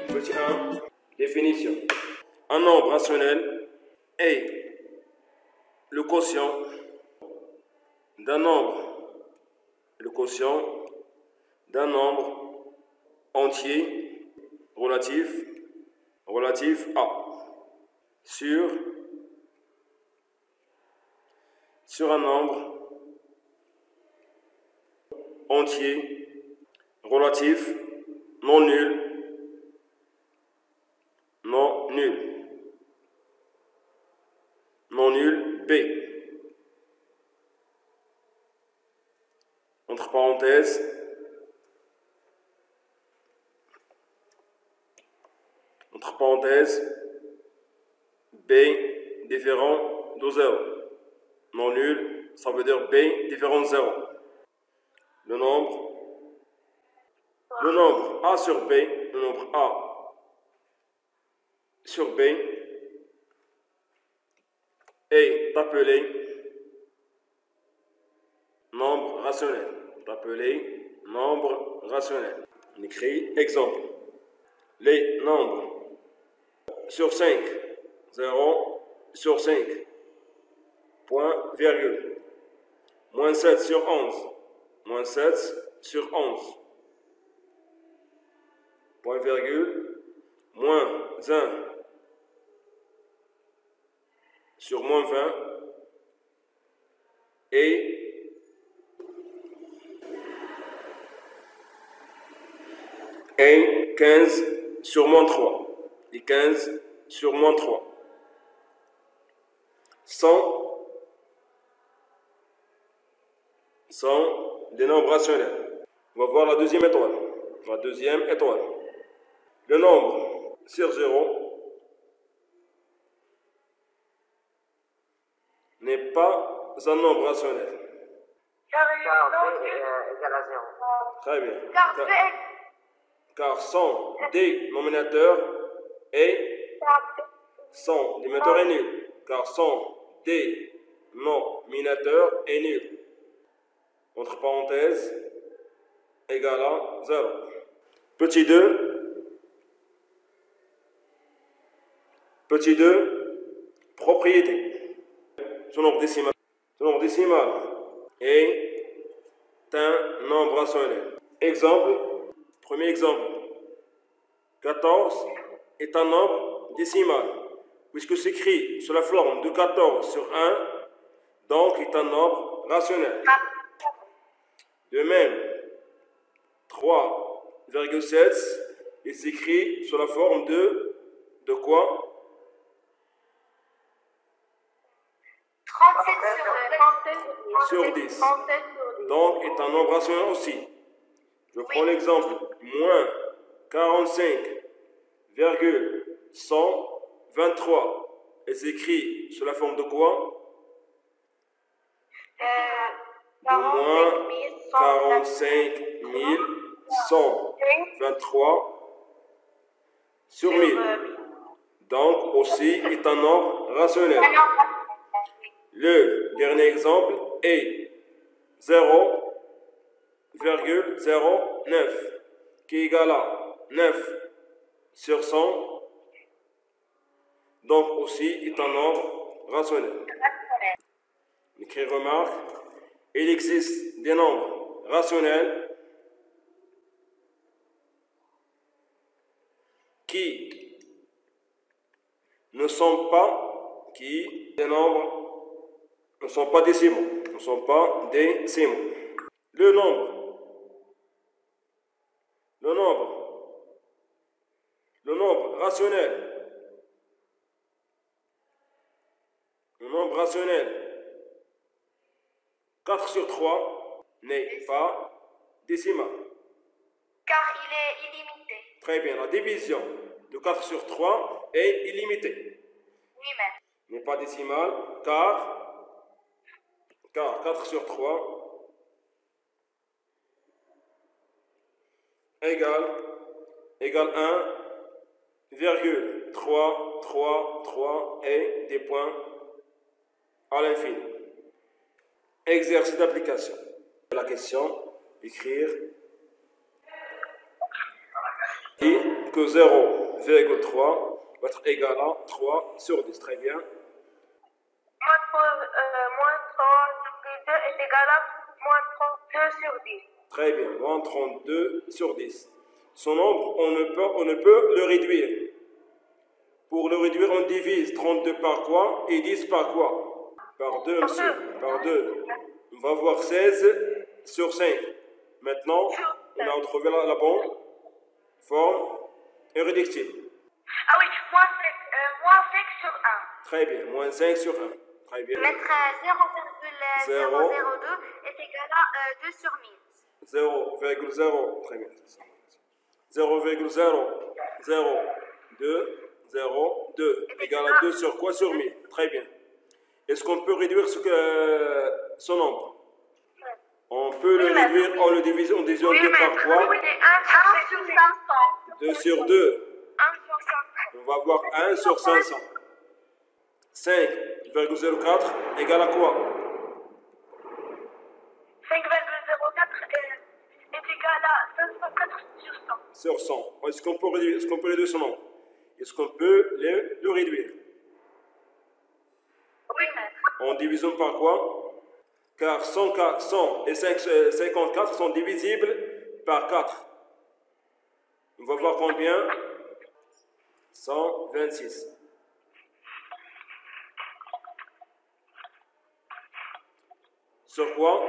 Petit 1, définition. Un nombre rationnel est le quotient d'un nombre, entier relatif à sur un nombre entier relatif non nul B, entre parenthèses, B différent de 0. Non nul, ça veut dire B différent de 0. Le nombre A sur B, le nombre A sur B est appelé nombre rationnel. On écrit exemple. Les nombres sur 5, 0 sur 5, point, virgule. Moins 7 sur 11, point, virgule. Moins 1 sur moins 20 et 15 sur moins 3. Et 15 sur moins 3. 100 des nombres rationnels. On va voir la deuxième étoile. Le nombre sur 0 n'est pas un nombre rationnel. Car B est égal à 0. Très bien. Car son dénominateur est nul. Car son dénominateur est nul. Entre parenthèses, égal à 0. Petit 2, propriété. Son nombre décimal est un nombre rationnel. Premier exemple. 14 est un nombre décimal, puisque c'est écrit sous la forme de 14 sur 1, donc est un nombre rationnel. De même, 3,7 est écrit sous la forme de quoi? 37 sur 10. Donc est un nombre rationnel aussi. Je prends l'exemple, moins 45,123 est écrit sous la forme de quoi? De moins 45 sur 1000. Donc aussi est un nombre rationnel. Le dernier exemple est 0,09 qui est égal à 9 sur 100. Donc aussi est un nombre rationnel. On écrit remarque. Il existe des nombres rationnels qui ne sont pas décimaux. Le nombre rationnel 4 sur 3 n'est pas décimal. Car il est illimité. Très bien, la division de 4 sur 3 est illimitée. Oui, mais. N'est pas décimal car 4 sur 3 égale 1,333 et des points à l'infini. Exercice d'application. La question, écrire. Dit que 0,3 va être égal à 3 sur 10. Très bien. Moins 32 est égal à moins 32 sur 10. Très bien. Moins 32 sur 10. Son nombre, on ne peut le réduire. Pour le réduire, on divise 32 par quoi et 10 par quoi? Par 2, monsieur. Par 2. On va voir 16 sur 5. Maintenant, on a retrouvé la bonne forme irréductible. Ah oui, moins 5 sur 1. Très bien. Moins 5 sur 1. Très bien. Mettre 0,002 est égal à 2 sur 1000. 0,0. Très bien. 0,002 égal à 2 sur quoi? Sur 1000. Très bien. Est-ce qu'on peut réduire son nombre? On peut le réduire en le divisant 2 par quoi? 1 sur 500. 2 sur 2. 1 sur 500. On va voir 1 sur 500. 5,04 égale à quoi? 5,04 est égal à 504 sur 100. Sur 100. Est-ce qu'on peut réduire son nombre? Est-ce qu'on peut le réduire? Oui, maître. En divisant par quoi? Car 100 et 54 sont divisibles par 4. On va voir combien? 126. Sur quoi?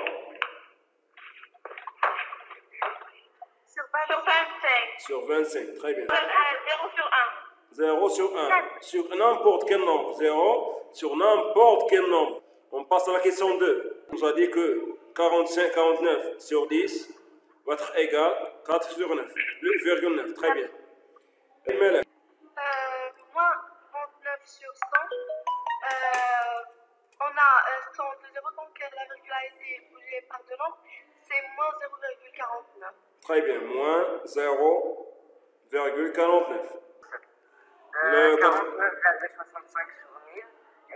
Sur 25. Sur 25. Très bien. 0 sur 1. 0 sur 1. Sur n'importe quel nombre. 0 sur n'importe quel nombre. On passe à la question 2. On nous a dit que 49 sur 10 va être égal à 4 sur 9. 8,9. Très bien. Moins 39 sur 100. On a 100 de 0, donc la virgule a été bougée par deux nombres. C'est moins 0,49. Très bien. Moins 0,49. 49,65 sur 1000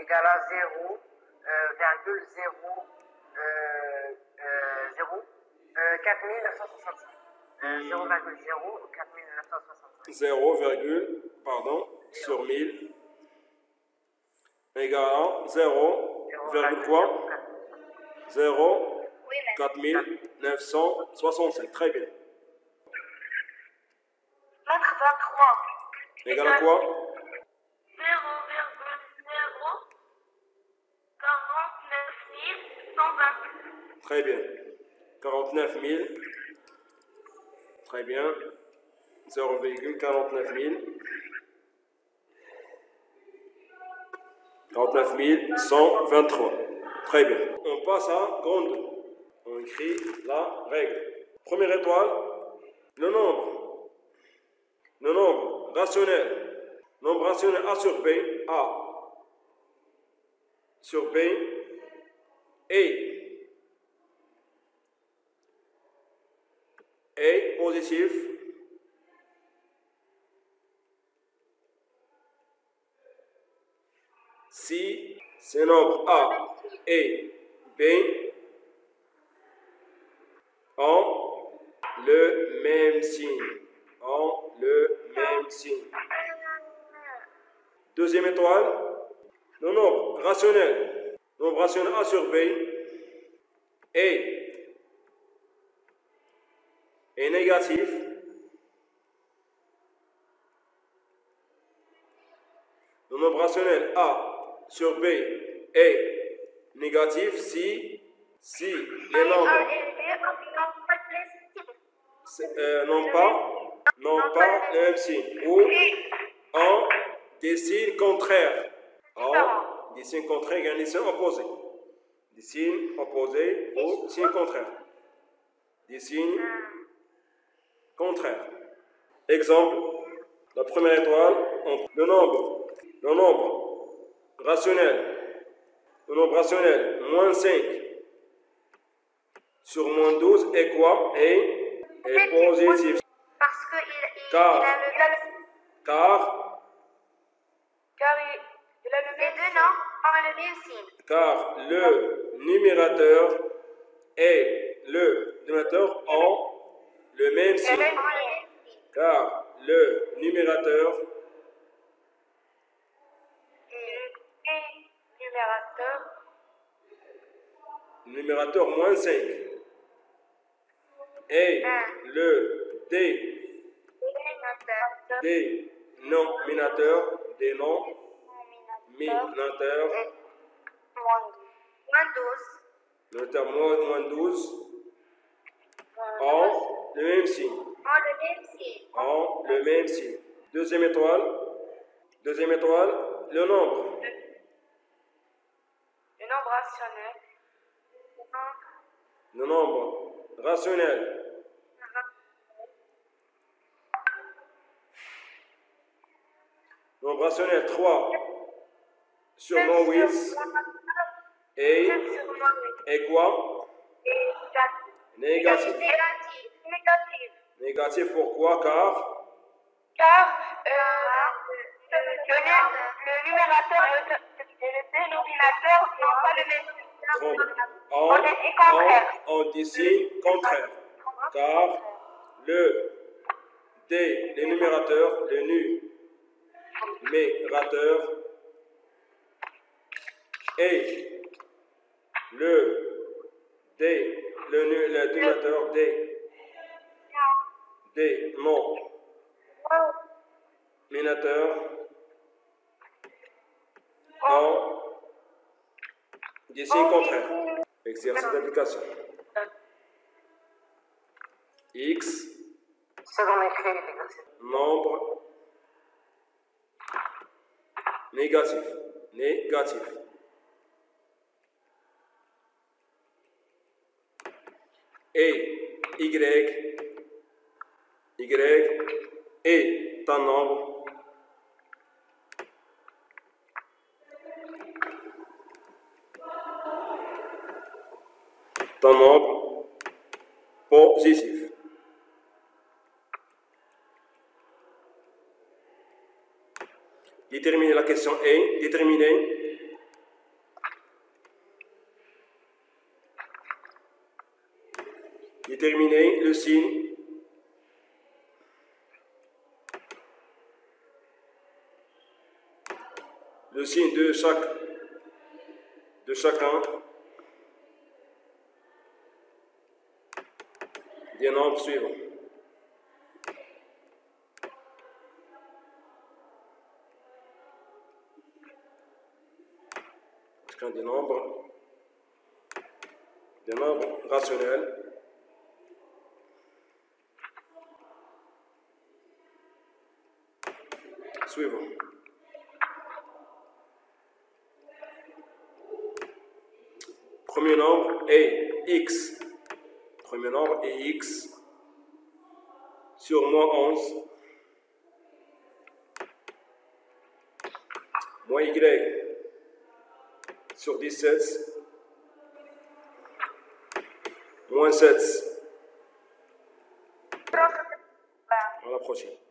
égale à 4965. 0, sur 1000 égale à 0, quoi? 0, Oui, 4965. Très bien. Mettre 23. Égal à quoi? 0,49 120. Très bien. 49 000. Très bien. 0,49 000. 49 123. Très bien. On passe à grande 2. On écrit la règle. Première étoile, le nombre. Le nombre rationnel. Nombre rationnel A sur B. A sur B. Et positif. Si ces nombres A et B ont le même signe. Deuxième étoile, le nombre rationnel A sur B est négatif. Le nombre rationnel A sur B est négatif si les nombres n'ont pas le même signe ou ont des signes contraires. Des signes contraires et des signes opposés. Des signes opposés ou signes contraires. Des signes contraires. Exemple, la première étoile, le nombre rationnel, moins 5 sur moins 12 est quoi? Est positif. Parce qu'il Car- a le même. Car Les deux nombres ont le même signe. car le numérateur et le dénominateur ont le même signe. Car le numérateur numérateur moins 5 et le dénominateur moins 12 ont le même signe. Ont le même signe. Deuxième étoile, le nombre. Le nombre rationnel. Nombre rationnel 3 sur moins 8 et quoi? Négatif. Négatif pourquoi? Car le numérateur et le dénominateur n'ont pas le même signe. on dit signe contraire. Car le numérateur, le numérateur et le dénominateur ont des signes contraires. Exercice d'application. X, nombre négatif. Et Y est un nombre positif. Déterminer la question 1. Déterminer le signe. Le signe de chacun des nombres suivants. Chacun des nombres rationnels suivants. Premier nombre est x. Premier nombre est x sur moins 11 moins y sur 17 moins 7. À la prochaine.